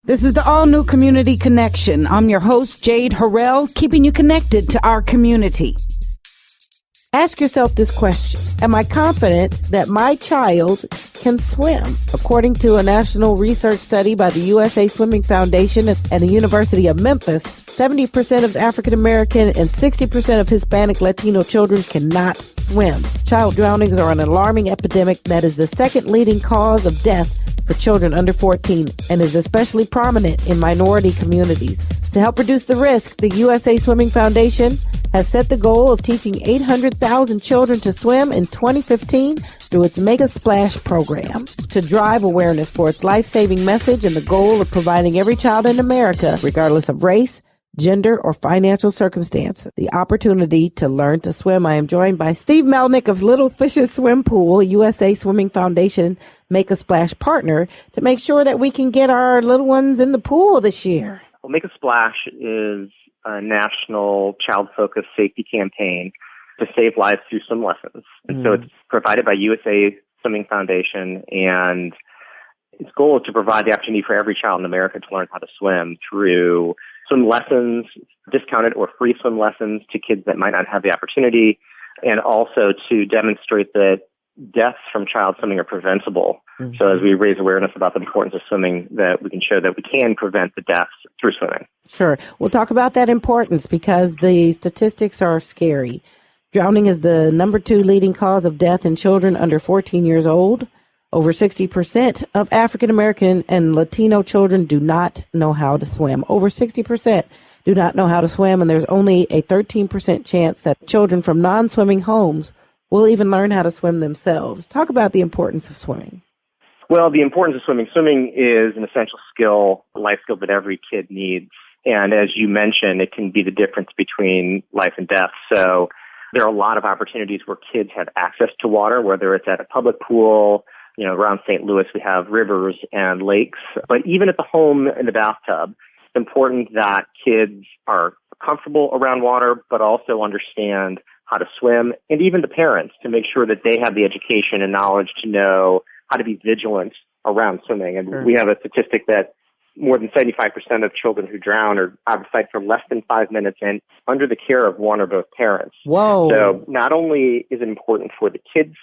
This is the all-new Community Connection. I'm your host, Jade Harre, keeping you connected to our community. Ask yourself this question. Am I confident that my child can swim? According to a national research study by the USA Swimming Foundation and the University of Memphis, 70% of African American and 60% of Hispanic Latino children cannot swim. Child drownings are an alarming epidemic that is the second leading cause of death for children under 14 and is especially prominent in minority communities. To help reduce the risk, the USA Swimming Foundation has set the goal of teaching 800,000 children to swim in 2015 through its Make a Splash program to drive awareness for its life-saving message and the goal of providing every child in America, regardless of race, gender, or financial circumstance, the opportunity to learn to swim. I am joined by Steve Melnick of Little Fishes Swim Pool, USA Swimming Foundation Make a Splash partner, to make sure that we can get our little ones in the pool this year. Well, Make a Splash is a national child-focused safety campaign to save lives through swim lessons. And so it's provided by USA Swimming Foundation, and its goal is to provide the opportunity for every child in America to learn how to swim through swim lessons, discounted or free swim lessons to kids that might not have the opportunity, and also to demonstrate that deaths from child swimming are preventable. So as we raise awareness about the importance of swimming, that we can show that we can prevent the deaths through swimming. Sure. We'll talk about that importance because the statistics are scary. Drowning is the number 2 leading cause of death in children under 14 years old. Over 60% of African American and Latino children do not know how to swim. Over 60% do not know how to swim, and there's only a 13% chance that children from non-swimming homes will even learn how to swim themselves. Talk about the importance of swimming. Well, the importance of swimming. Swimming is an essential skill, a life skill that every kid needs. And as you mentioned, it can be the difference between life and death. So there are a lot of opportunities where kids have access to water, whether it's at a public pool. You know, around St. Louis, we have rivers and lakes. But even at the home in the bathtub, it's important that kids are comfortable around water, but also understand how to swim, and even the parents to make sure that they have the education and knowledge to know how to be vigilant around swimming. And we have a statistic that more than 75% of children who drown are out of sight for less than 5 minutes and under the care of one or both parents. Whoa. So not only is it important for the kids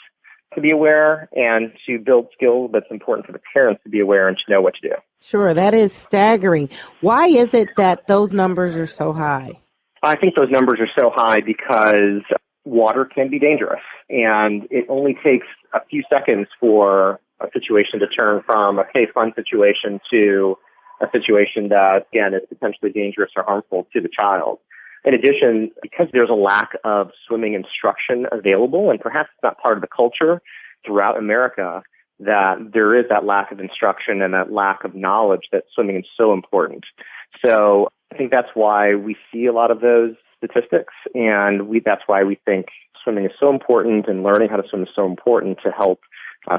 to be aware and to build skills, but it's important for the parents to be aware and to know what to do. Sure, that is staggering. Why is it that those numbers are so high? I think those numbers are so high because water can be dangerous, and it only takes a few seconds for a situation to turn from a fun situation to a situation that, again, is potentially dangerous or harmful to the child. In addition, because there's a lack of swimming instruction available, and perhaps it's not part of the culture throughout America, that there is that lack of instruction and that lack of knowledge that swimming is so important. So I think that's why we see a lot of those statistics, and that's why we think swimming is so important and learning how to swim is so important to help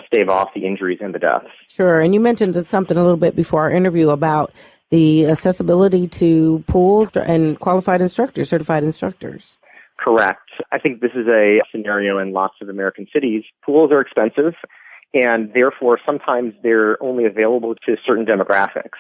stave off the injuries and the deaths. Sure, and you mentioned something a little bit before our interview about the accessibility to pools and qualified instructors, certified instructors. Correct. I think this is a scenario in lots of American cities. Pools are expensive, and therefore sometimes they're only available to certain demographics.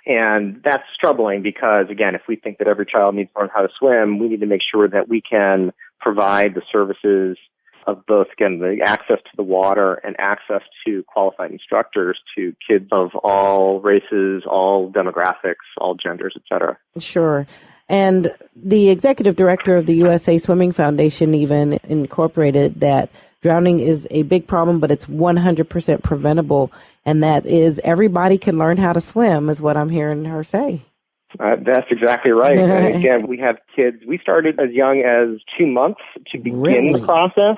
And that's troubling because, again, if we think that every child needs to learn how to swim, we need to make sure that we can provide the services of both, again, the access to the water and access to qualified instructors to kids of all races, all demographics, all genders, et cetera. Sure. And the executive director of the USA Swimming Foundation even incorporated that drowning is a big problem, but it's 100% preventable. And that is everybody can learn how to swim is what I'm hearing her say. That's exactly right. And again, we have kids. We started as young as 2 months to begin the process.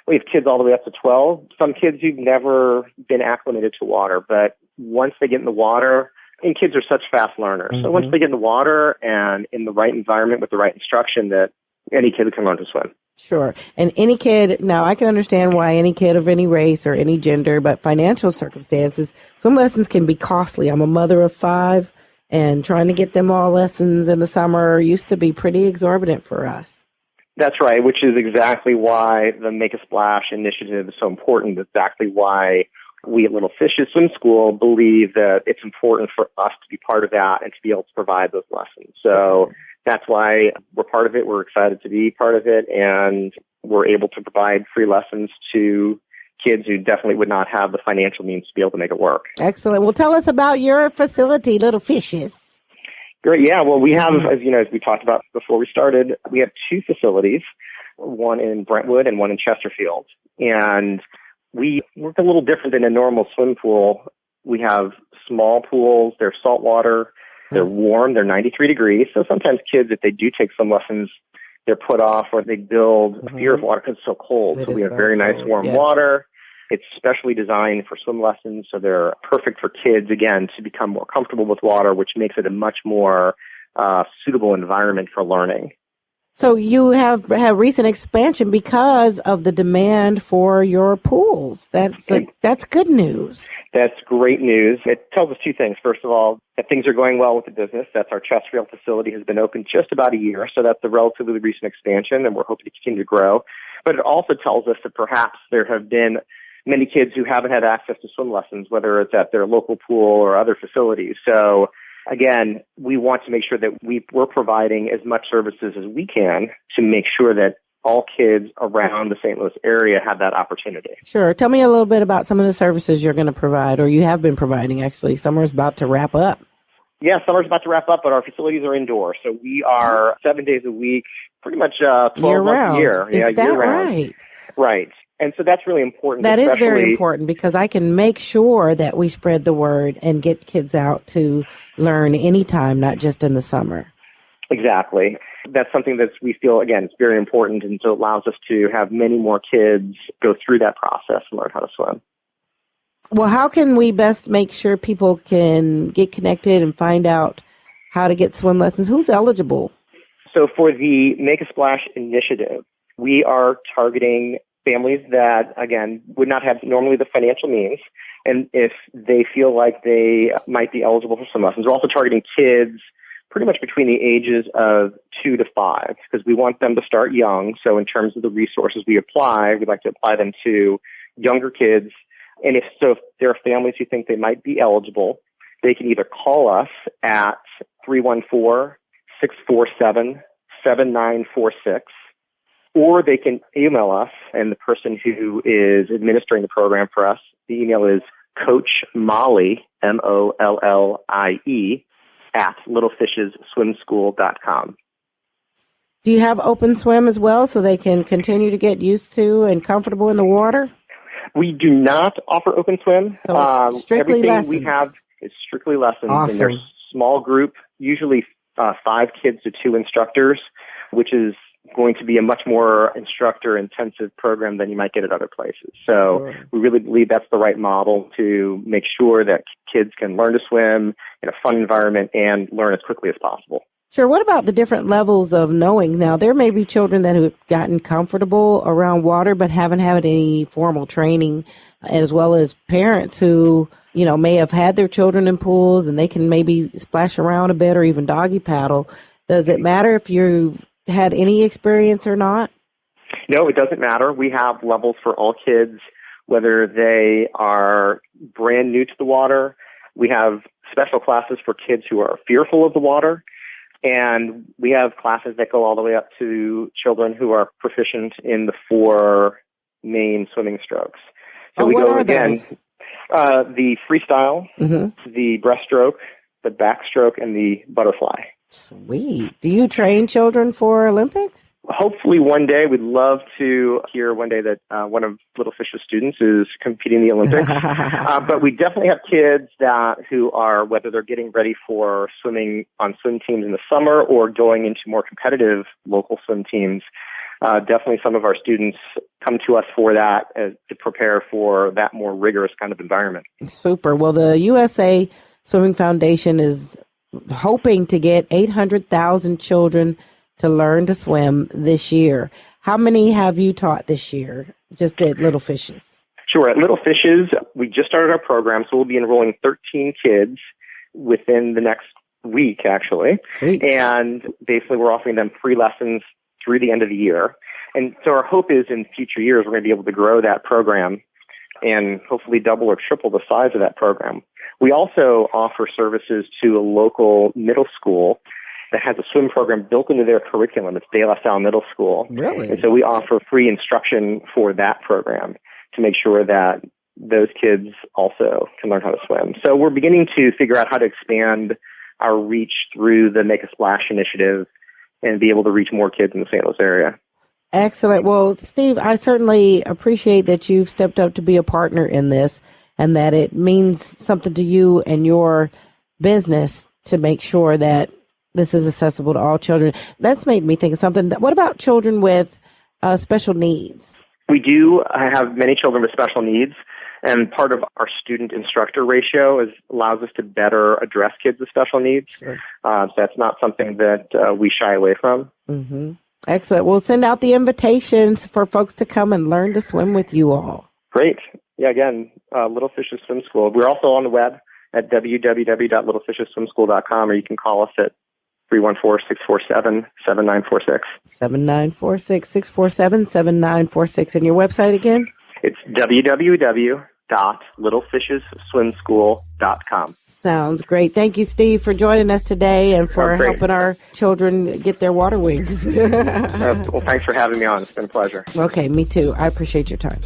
We have kids all the way up to 12. Some kids who've never been acclimated to water, but once they get in the water, and kids are such fast learners. So once they get in the water and in the right environment with the right instruction, that any kid can learn to swim. Sure. And any kid, now I can understand why any kid of any race or any gender, but financial circumstances, swim lessons can be costly. I'm a mother of 5, and trying to get them all lessons in the summer used to be pretty exorbitant for us. That's right, which is exactly why the Make a Splash initiative is so important. Exactly why we at Little Fishes Swim School believe that it's important for us to be part of that and to be able to provide those lessons. So that's why we're part of it. We're excited to be part of it, and we're able to provide free lessons to kids who definitely would not have the financial means to be able to make it work. Excellent. Well, tell us about your facility, Little Fishes. Great. Yeah. Well, we have, as you know, as we talked about before we started, we have two facilities, one in Brentwood and one in Chesterfield. And we work a little different than a normal swim pool. We have small pools. They're saltwater. They're warm. They're 93 degrees. So sometimes kids, if they do take some lessons, they're put off or they build a fear of water because it's so cold. So we have very nice warm water. It's specially designed for swim lessons, so they're perfect for kids, again, to become more comfortable with water, which makes it a much more suitable environment for learning. So you have had recent expansion because of the demand for your pools. That's good news. That's great news. It tells us two things. First of all, that things are going well with the business. That's our Chesterfield facility has been open just about a year, so that's a relatively recent expansion, and we're hoping to continue to grow. But it also tells us that perhaps there have been many kids who haven't had access to swim lessons, whether it's at their local pool or other facilities. So again, we want to make sure that we're providing as much services as we can to make sure that all kids around the St. Louis area have that opportunity. Sure. Tell me a little bit about some of the services you're going to provide, or you have been providing, actually. Summer's about to wrap up. Yeah, summer's about to wrap up, but our facilities are indoor. So we are 7 days a week, pretty much 12 months a year. Is that year-round. right? Right. And so that's really important. That is very important because I can make sure that we spread the word and get kids out to learn anytime, not just in the summer. Exactly. That's something that we feel, again, it's very important, and so it allows us to have many more kids go through that process and learn how to swim. Well, how can we best make sure people can get connected and find out how to get swim lessons? Who's eligible? So for the Make a Splash initiative, we are targeting families that, again, would not have normally the financial means, and if they feel like they might be eligible for swim lessons. We're also targeting kids pretty much between the ages of 2 to 5, because we want them to start young. So in terms of the resources we apply, we'd like to apply them to younger kids. And if there are families who think they might be eligible, they can either call us at 314-647-7946, or they can email us, and the person who is administering the program for us, the email is Coach Mollie, MOLLIE, at littlefishesswimschool.com. Do you have open swim as well so they can continue to get used to and comfortable in the water? We do not offer open swim. So strictly everything lessons. we have is strictly lessons. Awesome. And there's small group, usually 5 kids to 2 instructors, which is going to be a much more instructor-intensive program than you might get at other places. So we really believe that's the right model to make sure that kids can learn to swim in a fun environment and learn as quickly as possible. Sure. What about the different levels of knowing? Now, there may be children that have gotten comfortable around water but haven't had any formal training, as well as parents who, may have had their children in pools and they can maybe splash around a bit or even doggy paddle. Does it matter if you've had any experience or not? No, it doesn't matter. We have levels for all kids, whether they are brand new to the water. We have special classes for kids who are fearful of the water. And we have classes that go all the way up to children who are proficient in the 4 main swimming strokes. So we go again, the freestyle, the breaststroke, the backstroke, and the butterfly. Sweet. Do you train children for Olympics? Hopefully one day. We'd love to hear one day that one of Little Fish's students is competing in the Olympics. But we definitely have kids who are, whether they're getting ready for swimming on swim teams in the summer or going into more competitive local swim teams. Definitely some of our students come to us for that to prepare for that more rigorous kind of environment. Super. Well, the USA Swimming Foundation is hoping to get 800,000 children to learn to swim this year. How many have you taught this year, just at Little Fishes? Sure. At Little Fishes, we just started our program, so we'll be enrolling 13 kids within the next week, actually. Sweet. And basically, we're offering them free lessons through the end of the year. And so our hope is in future years, we're going to be able to grow that program and hopefully double or triple the size of that program. We also offer services to a local middle school that has a swim program built into their curriculum. It's De La Salle Middle School. Really? And so we offer free instruction for that program to make sure that those kids also can learn how to swim. So we're beginning to figure out how to expand our reach through the Make a Splash initiative and be able to reach more kids in the St. Louis area. Excellent. Well, Steve, I certainly appreciate that you've stepped up to be a partner in this and that it means something to you and your business to make sure that this is accessible to all children. That's made me think of something. What about children with special needs? We do have many children with special needs, and part of our student-instructor ratio allows us to better address kids with special needs. Sure. So that's not something that we shy away from. Mm-hmm. Excellent. We'll send out the invitations for folks to come and learn to swim with you all. Great. Yeah, again, Little Fishes Swim School. We're also on the web at www.littlefishesswimschool.com, or you can call us at 314-647-7946. 7946-647-7946. And your website again? It's www.littlefishesswimschool.com. Sounds great. Thank you, Steve, for joining us today and for helping our children get their water wings. Well, thanks for having me on. It's been a pleasure. Okay, me too. I appreciate your time.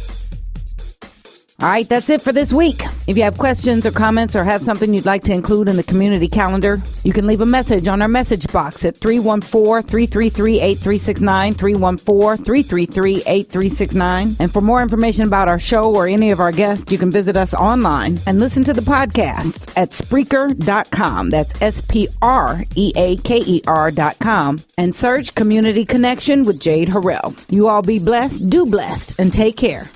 All right, that's it for this week. If you have questions or comments or have something you'd like to include in the community calendar, you can leave a message on our message box at 314-333-8369, 314-333-8369. And for more information about our show or any of our guests, you can visit us online and listen to the podcasts at Spreaker.com. That's Spreaker.com. And search Community Connection with Jade Harre. You all be blessed, do blessed, and take care.